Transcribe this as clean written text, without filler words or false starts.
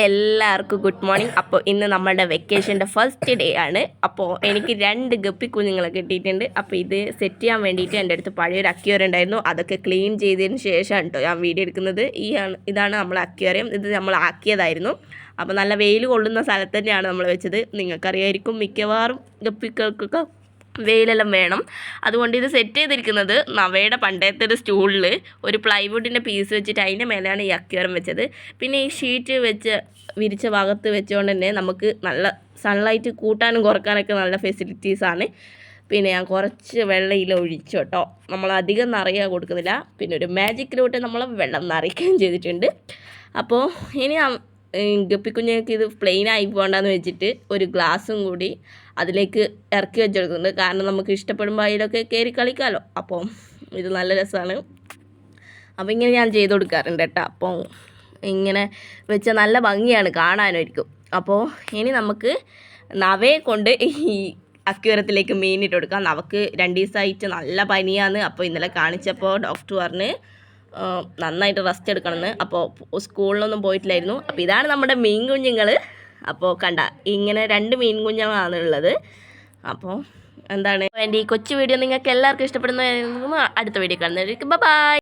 എല്ലാവർക്കും good morning. അപ്പോൾ ഇന്ന് നമ്മളുടെ വെക്കേഷൻ്റെ ഫസ്റ്റ് ഡേ ആണ്. അപ്പോൾ എനിക്ക് 2 ഗപ്പി കുഞ്ഞുങ്ങളെ കിട്ടിയിട്ടുണ്ട്. അപ്പോൾ ഇത് സെറ്റ് ചെയ്യാൻ വേണ്ടിയിട്ട് എൻ്റെ അടുത്ത് പഴയൊരു അക്വേറിയം ഉണ്ടായിരുന്നു. അതൊക്കെ ക്ലീൻ ചെയ്തതിന് ശേഷമാണ് കേട്ടോ ഞാൻ വീഡിയോ എടുക്കുന്നത്. ഇതാണ് നമ്മളെ അക്വേറിയം. ഇത് നമ്മൾ ആക്കിയതായിരുന്നു. അപ്പോൾ നല്ല വെയിൽ കൊള്ളുന്ന സ്ഥലത്ത് തന്നെയാണ് നമ്മൾ വെച്ചത്. നിങ്ങൾക്കറിയായിരിക്കും മിക്കവാറും ഗപ്പികൾക്കൊക്കെ വെയിലെല്ലാം വേണം. അതുകൊണ്ട് ഇത് സെറ്റ് ചെയ്തിരിക്കുന്നത് നവയുടെ പണ്ടത്തെ ഒരു സ്റ്റൂളിൽ ഒരു പ്ലൈവുഡിൻ്റെ പീസ് വെച്ചിട്ട് അതിൻ്റെ മേലെയാണ് ഈ അക്വേറിയം വെച്ചത്. പിന്നെ ഈ ഷീറ്റ് വെച്ച് വിരിച്ച ഭാഗത്ത് വെച്ചുകൊണ്ട് തന്നെ നമുക്ക് നല്ല സൺലൈറ്റ് കൂട്ടാനും കുറക്കാനൊക്കെ നല്ല ഫെസിലിറ്റീസാണ്. പിന്നെ ഞാൻ കുറച്ച് വെള്ളം ഒഴിച്ചു കേട്ടോ. നമ്മൾ അധികം നിറയാൻ കൊടുക്കുന്നില്ല. പിന്നെ ഒരു മാജിക്കിലോട്ട് നമ്മൾ വെള്ളം നിറയ്ക്കുകയും ചെയ്തിട്ടുണ്ട്. അപ്പോൾ ഇനി ഗപ്പിക്കുഞ്ഞുങ്ങൾക്ക് ഇത് പ്ലെയിനായി പോകണ്ടെന്ന് വെച്ചിട്ട് ഒരു ഗ്ലാസ്സും കൂടി അതിലേക്ക് ഇറക്കി വെച്ചെടുക്കുന്നുണ്ട്. കാരണം നമുക്ക് ഇഷ്ടപ്പെടുമ്പോൾ അതിലൊക്കെ കയറി കളിക്കാമല്ലോ. അപ്പോൾ ഇത് നല്ല രസമാണ്. അപ്പോൾ ഇങ്ങനെ ഞാൻ ചെയ്ത് കൊടുക്കാറുണ്ട് കേട്ടോ. അപ്പോൾ ഇങ്ങനെ വെച്ച നല്ല ഭംഗിയാണ് കാണാനായിരിക്കും. അപ്പോൾ ഇനി നമുക്ക് നവയെ കൊണ്ട് ഈ അക്വേറിയത്തിലേക്ക് മീനിട്ട് കൊടുക്കാം. നവക്ക് 2 ദിവസമായിട്ട് നല്ല പനിയാണ്. അപ്പോൾ ഇന്നലെ കാണിച്ചപ്പോൾ ഡോക്ടർ പറഞ്ഞ് നന്നായിട്ട് റെസ്റ്റ് എടുക്കണമെന്ന്. അപ്പോൾ സ്കൂളിലൊന്നും പോയിട്ടില്ലായിരുന്നു. അപ്പോൾ ഇതാണ് നമ്മുടെ മീൻ കുഞ്ഞുങ്ങൾ. അപ്പോൾ കണ്ട ഇങ്ങനെ 2 മീൻ കുഞ്ഞുങ്ങളാണ് ഉള്ളത്. അപ്പോൾ എന്താണ് എൻ്റെ ഈ കൊച്ചു വീഡിയോ നിങ്ങൾക്ക് എല്ലാവർക്കും ഇഷ്ടപ്പെടുന്ന അടുത്ത വീഡിയോ കാണുന്നതായിരിക്കും. ബൈ.